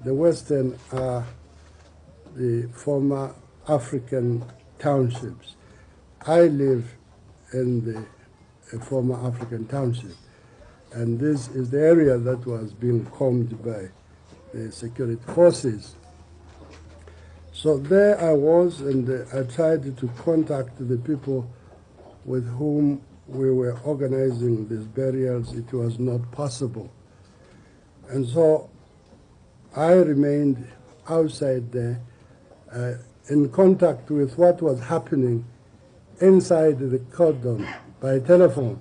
The Western are the former African townships. I live in the former African township, and this is the area that was being combed by the security forces. So there I was, and I tried to contact the people with whom we were organizing these burials. It was not possible. And so I remained outside there in contact with what was happening inside the cordon by telephone.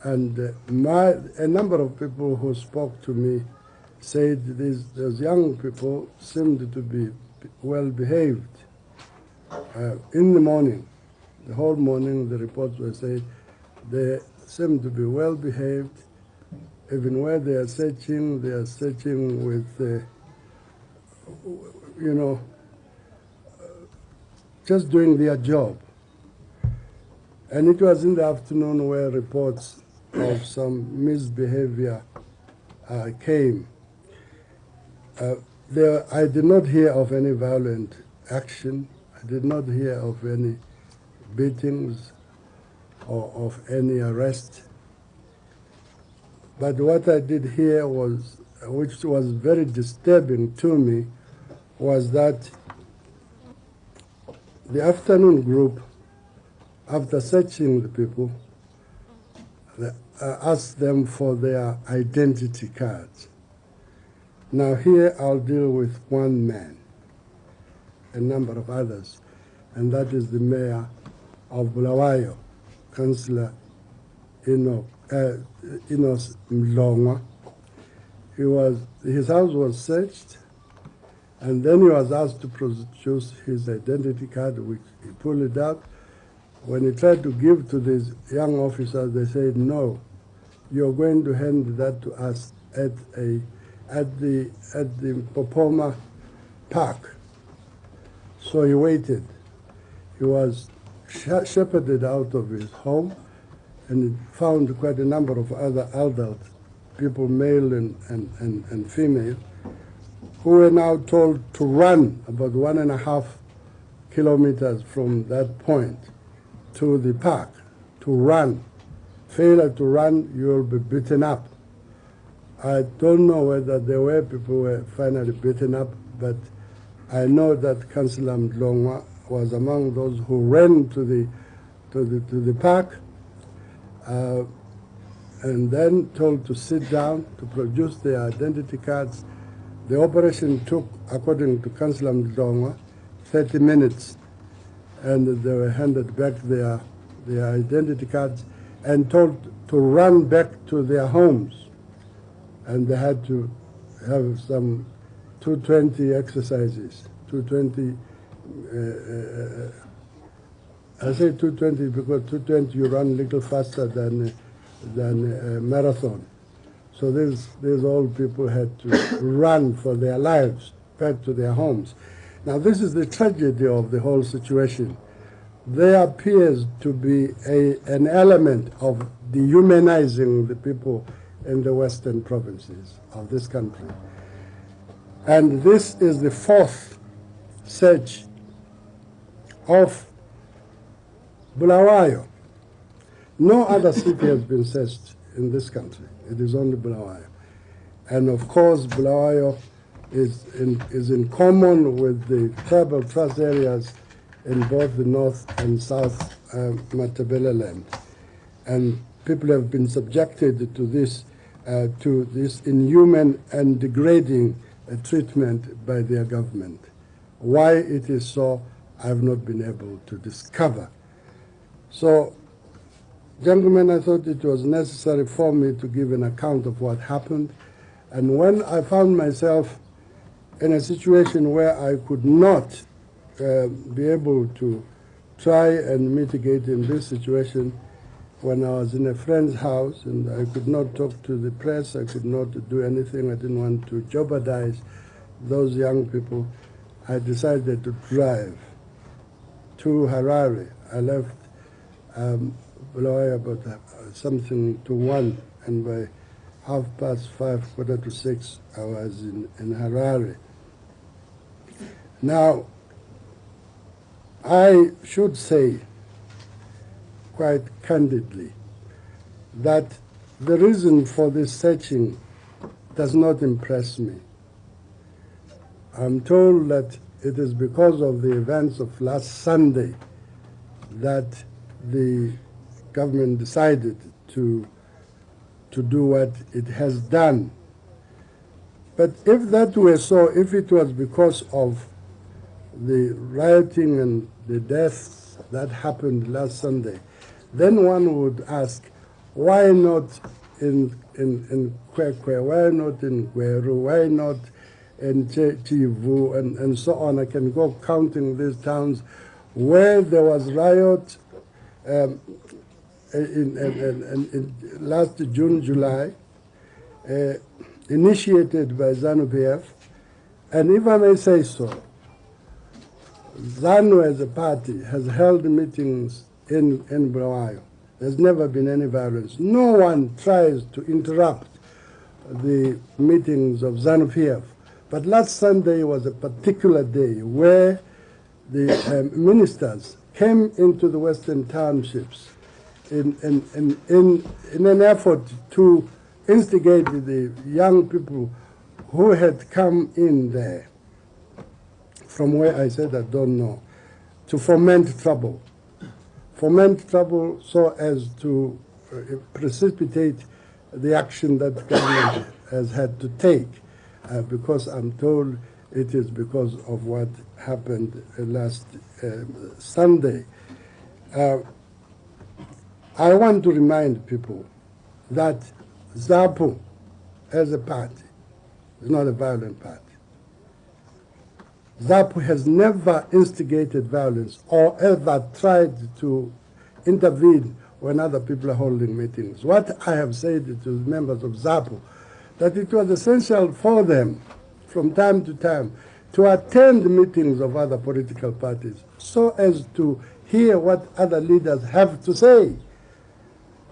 And a number of people who spoke to me said those young people seemed to be well behaved. In the morning, the whole morning, the reports were saying they seemed to be well behaved. Even where they are searching with, just doing their job. And it was in the afternoon where reports of some misbehavior came. I did not hear of any violent action. I did not hear of any beatings or of any arrest. But what I did hear was, which was very disturbing to me, was that the afternoon group, after searching the people, asked them for their identity cards. Now here I'll deal with one man, a number of others, and that is the mayor of Bulawayo, Councillor Inos Mlongwa. His house was searched, and then he was asked to produce his identity card, which he pulled it out. When he tried to give to these young officers, they said, no, you're going to hand that to us at the Popoma Park. So he waited. He was shepherded out of his home, and he found quite a number of other adult people, male and female, who were now told to run about 1.5 kilometers from that point to the park, to run. Failure to run, you will be beaten up. I don't know whether there were people who were finally beaten up, but I know that Councillor Mlongwa was among those who ran to the park, and then told to sit down, to produce their identity cards. The operation took, according to Councillor Mlongwa, 30 minutes, and they were handed back their identity cards and told to run back to their homes. And they had to have some 220 exercises, 220, I say 220 because 220 you run a little faster than a marathon. So these old people had to run for their lives back to their homes. Now this is the tragedy of the whole situation. There appears to be an element of dehumanizing the people in the western provinces of this country. And this is the fourth search of Bulawayo. No other city has been searched in this country. It is only Bulawayo. And of course, Bulawayo is in common with the tribal trust areas in both the north and south Matabele land. And people have been subjected to this inhuman and degrading treatment by their government. Why it is so, I have not been able to discover. So, gentlemen, I thought it was necessary for me to give an account of what happened. And when I found myself in a situation where I could not be able to try and mitigate in this situation, when I was in a friend's house and I could not talk to the press, I could not do anything, I didn't want to jeopardize those young people, I decided to drive to Harare. I left Bulawayo about something to 1, and by 5:30, 5:45, I was in Harare. Now, I should say quite candidly that the reason for this searching does not impress me. I'm told that it is because of the events of last Sunday that the government decided to do what it has done. But if that were so, if it was because of the rioting and the deaths that happened last Sunday, then one would ask, why not in Kwekwe, why not in Gweru, why not in Chivu, and so on. I can go counting these towns where there was riot in last June, July, initiated by ZANU-PF, and if I may say so, ZANU as a party has held meetings in Bulawayo. There's never been any violence. No one tries to interrupt the meetings of ZANU-PF. But last Sunday was a particular day where the ministers came into the Western townships in an effort to instigate the young people who had come in there, from where I said I don't know, to foment trouble so as to precipitate the action that the government has had to take, because I'm told it is because of what happened last Sunday. I want to remind people that ZAPU as a party is not a violent party. ZAPU has never instigated violence or ever tried to intervene when other people are holding meetings. What I have said to the members of ZAPU, that it was essential for them from time to time to attend meetings of other political parties so as to hear what other leaders have to say.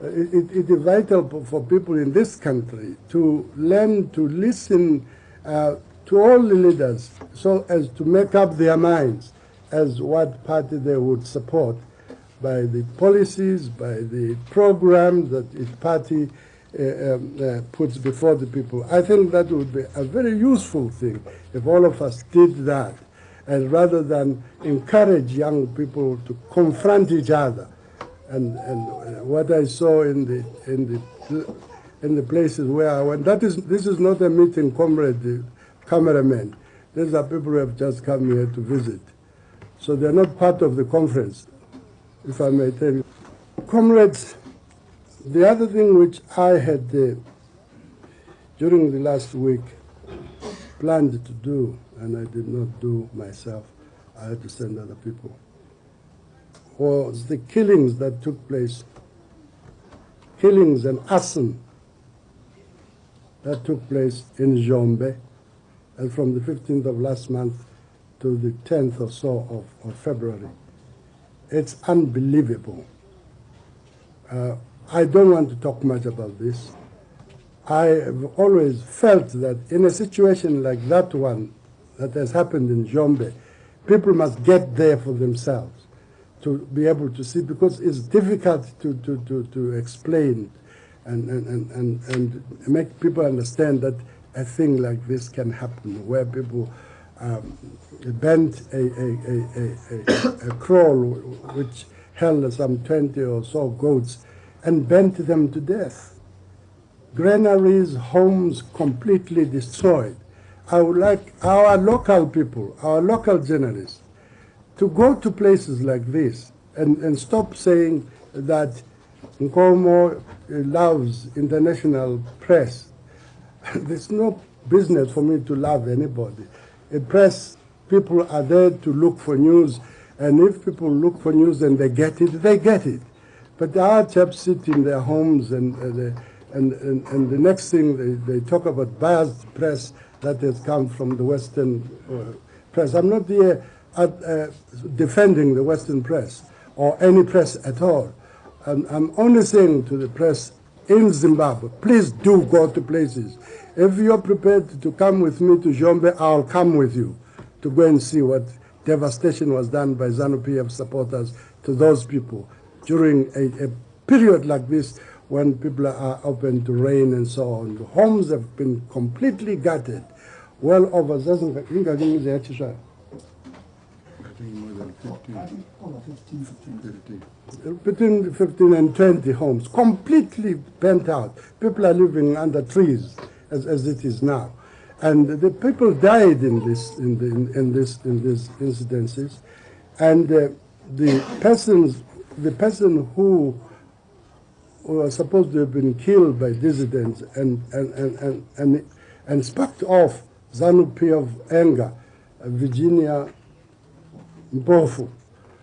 It is vital for people in this country to learn to listen to all the leaders so as to make up their minds as what party they would support by the policies, by the programs that each party puts before the people. I think that would be a very useful thing if all of us did that, and rather than encourage young people to confront each other. And what I saw in the places where I went, this is not a meeting, comrade, cameramen. These are people who have just come here to visit. So they're not part of the conference, if I may tell you. Comrades, the other thing which I had, during the last week, planned to do, and I did not do myself, I had to send other people, was the killings that took place, killings and arson that took place in Njombe, and from the 15th of last month to the 10th or so of February. It's unbelievable. I don't want to talk much about this. I have always felt that in a situation like that one that has happened in Njombe, people must get there for themselves to be able to see, because it's difficult to explain and make people understand that a thing like this can happen, where people bent a kraal which held some 20 or so goats and bent them to death. Granaries, homes completely destroyed. I would like our local people, our local journalists, to go to places like this and stop saying that Nkomo loves international press. There's no business for me to love anybody. A press, people are there to look for news, and if people look for news and they get it, they get it. But our chaps sit in their homes and the next thing they talk about biased press that has come from the Western press. I'm not here defending the Western press or any press at all. I'm only saying to the press in Zimbabwe. Please do go to places. If you're prepared to come with me to Zombe, I'll come with you to go and see what devastation was done by ZANU-PF supporters to those people during a period like this when people are open to rain and so on. The homes have been completely gutted. Well over, I think more than 15. Between 15 and 20 homes, completely burnt out. People are living under trees, as it is now, and the people died in these incidences, and the person who was supposed to have been killed by dissidents and sparked off ZANU-PF anger, Virginia Mpofu,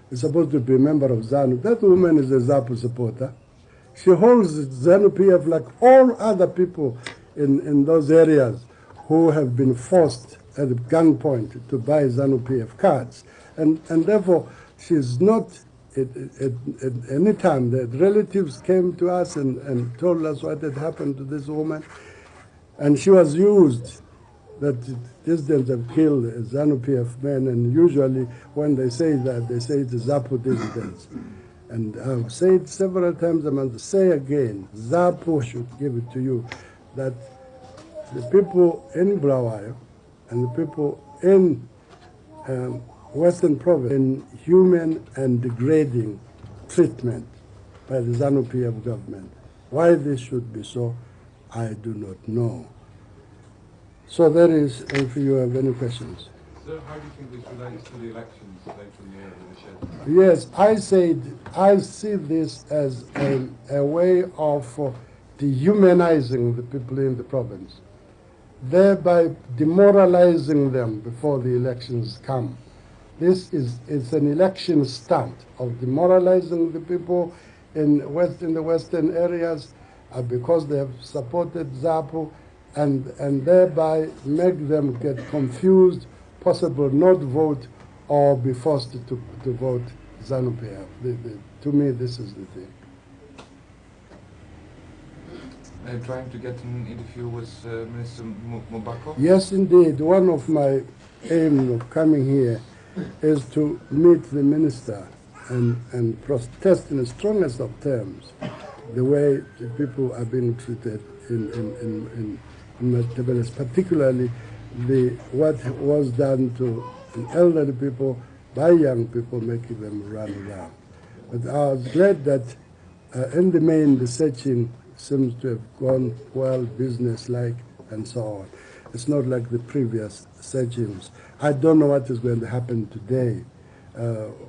is supposed to be a member of ZANU. That woman is a ZAPU supporter. She holds ZANU-PF like all other people in those areas who have been forced at gunpoint to buy ZANU-PF cards. And therefore, she's not, at any time the relatives came to us and told us what had happened to this woman, and she was used, that dissidents have killed ZANU-PF men, and usually when they say that, they say it's ZAPU dissidents. And I've said several times, I must say again, ZAPU should give it to you, that the people in Bulawayo and the people in Western Province in human and degrading treatment by the ZANU-PF government. Why this should be so, I do not know. So that is, if you have any questions. So how do you think this relates to the elections later in the year with the shed? Yes, I see this as a way of dehumanizing the people in the province, thereby demoralizing them before the elections come. This is an election stunt of demoralizing the people in the western areas because they have supported ZAPU, and thereby make them get confused, possible not vote, or be forced to vote ZANU-PF. To me, this is the thing. Trying to get an interview with Minister Mugabe? Yes, indeed. One of my aims of coming here is to meet the minister and protest in the strongest of terms the way the people are being treated in Matabele, particularly what was done to elderly people by young people, making them run around. But I was glad that in the main the searching seems to have gone well, business-like, and so on. It's not like the previous searchings. I don't know what is going to happen today,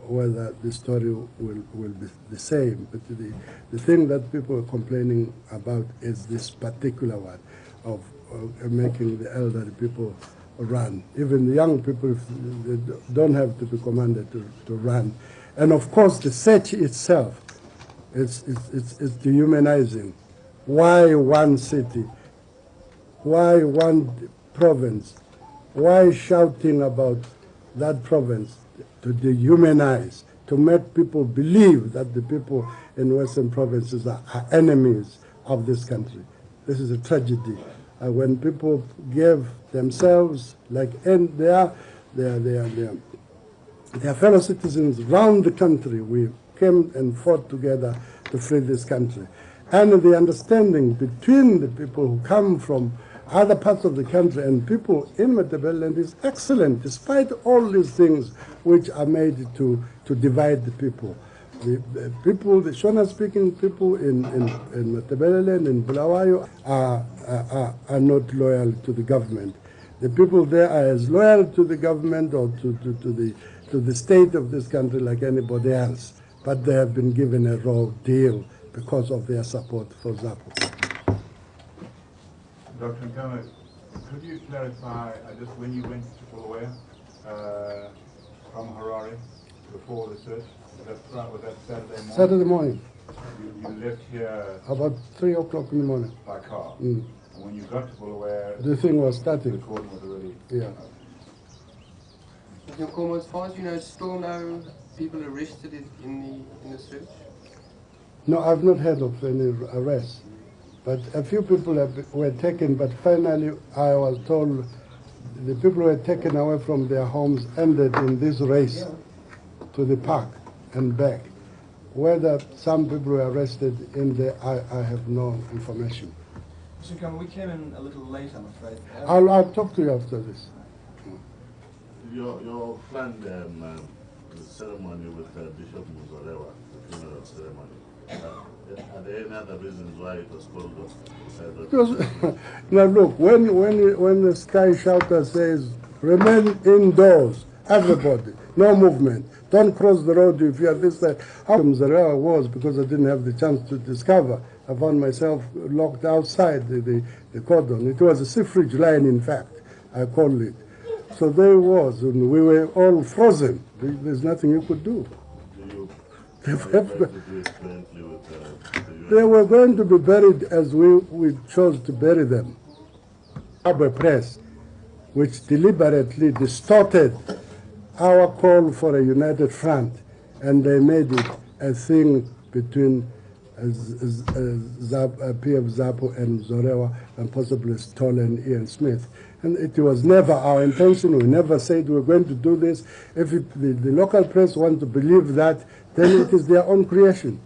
whether the story will be the same. But the thing that people are complaining about is this particular one of making the elderly people run. Even the young people, they don't have to be commanded to run. And of course, the search itself is dehumanizing. Why one city? Why one province? Why shouting about that province? To dehumanize, to make people believe that the people in Western provinces are enemies of this country. This is a tragedy. When people give themselves, like their fellow citizens around the country, we came and fought together to free this country. And the understanding between the people who come from other parts of the country and people in Matabeleland is excellent, despite all these things which are made to divide the people. The people, the Shona-speaking people in Matabeleland, in Bulawayo, are not loyal to the government. The people there are as loyal to the government or to the state of this country like anybody else, but they have been given a raw deal because of their support for ZAPU. Dr. Nkomo, could you clarify just when you went to Bulawayo from Harare before the search? Was that Saturday morning? Saturday morning. You left here about 3 o'clock in the morning. By car. Mm. And when you got to Bulawayo, the thing was starting. The recording was already. Yeah. Nkomo, as far as you know, still no people arrested in the search? No, I've not heard of any arrests. But a few people were taken, but finally I was told the people who were taken away from their homes ended in this race to the park and back. Whether some people were arrested in there, I have no information. Mr. Nkomo, we came in a little late, I'm afraid. I'll talk to you after this. Your planned ceremony with Bishop Mugabe, the funeral ceremony, are there any other reasons why it was called off? Because, now look, when the sky shouter says, remain indoors, everybody, no movement, don't cross the road if you are this side. How Zarewa was, because I didn't have the chance to discover. I found myself locked outside the cordon. It was a suffrage line, in fact, I called it. So there was, and we were all frozen. There's nothing you could do. They were going to be buried as we chose to bury them. Our press, which deliberately distorted our call for a united front, and they made it a thing between P.F. ZAPU and Zorewa, and possibly stolen Ian Smith. And it was never our intention. We never said we were going to do this. If the local press want to believe that, then it is their own creation.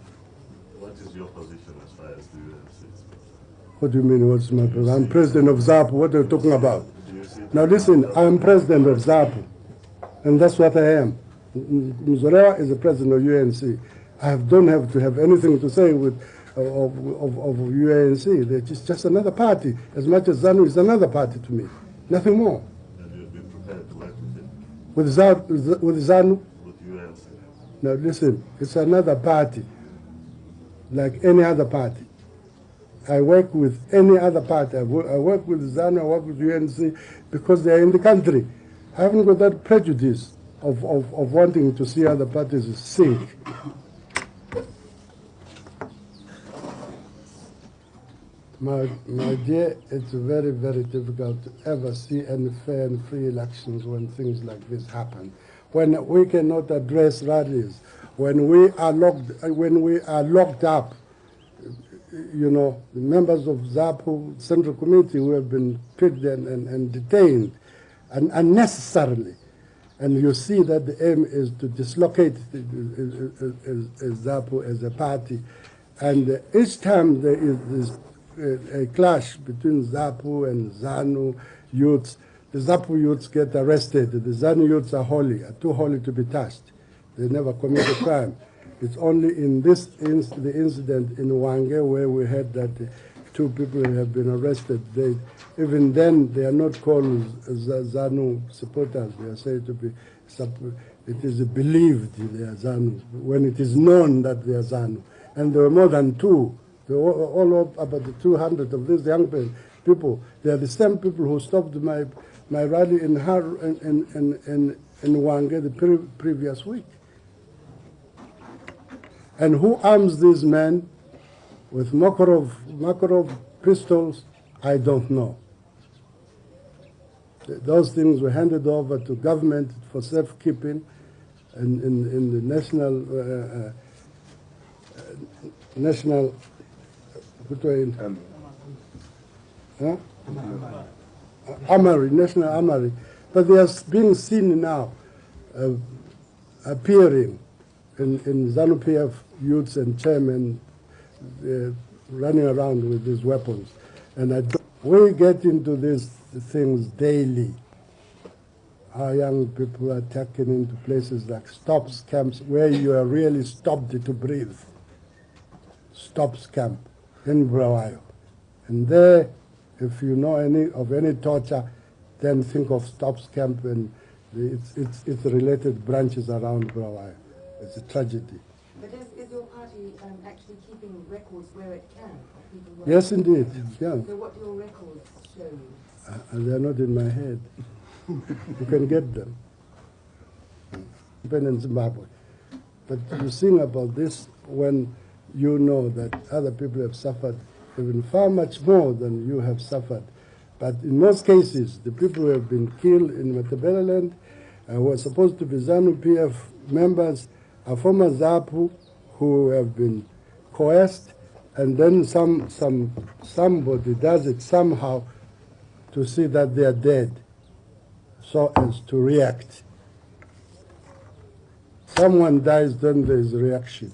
What is your position as far as the UNC? What do you mean, what's my position? I'm president of ZAPU. What are you talking about? Now listen, I'm president of ZAPU, and that's what I am. Zorewa is the president of UNC. I don't have to have anything to say with of UNC. It's just another party, as much as ZANU is another party to me. Nothing more. And you'll be prepared to work with him? With ZANU? With UNC? Now listen, it's another party, like any other party. I work with any other party. I work with ZANU, I work with UNC, because they are in the country. I haven't got that prejudice of wanting to see other parties sink. My dear, it's very, very difficult to ever see any fair and free elections when things like this happen. When we cannot address rallies, when we are locked up, you know, the members of ZAPU Central Committee who have been picked and detained unnecessarily. And you see that the aim is to dislocate ZAPU as a party. And each time there is this a clash between ZAPU and ZANU youths, the ZAPU youths get arrested. The ZANU youths are too holy to be touched. They never commit a crime. It's only in the incident in Wange where we heard that 2 people have been arrested. Even then, they are not called ZANU supporters. They are said to be, it is believed they are ZANU, when it is known that they are ZANU. And there were more than 2. They were all up about the 200 of these young people. They are the same people who stopped my rally in Wange the previous week. And who arms these men with Makarov pistols, I don't know. Those things were handed over to government for safekeeping in the national Armory, National Armory. But they are being seen now appearing in ZANU-PF youths and chairmen running around with these weapons. And we get into these things daily. Our young people are taken into places like stops camps where you are really stopped to breathe. Stops camp in Bulawayo. And there, if you know of any torture, then think of stops camp and its related branches around Bulawayo. It's a tragedy. But is your party actually keeping records where it can of people who are... Yes, indeed. Yeah. So what do your records show you? They're not in my head. You can get them. In Zimbabwe. But you sing about this when you know that other people have suffered even far much more than you have suffered. But in most cases, the people who have been killed in Matabeleland who are supposed to be ZANU-PF members are former ZAPU who have been coerced and then somebody does it somehow to see that they are dead, so as to react. Someone dies, then there is reaction.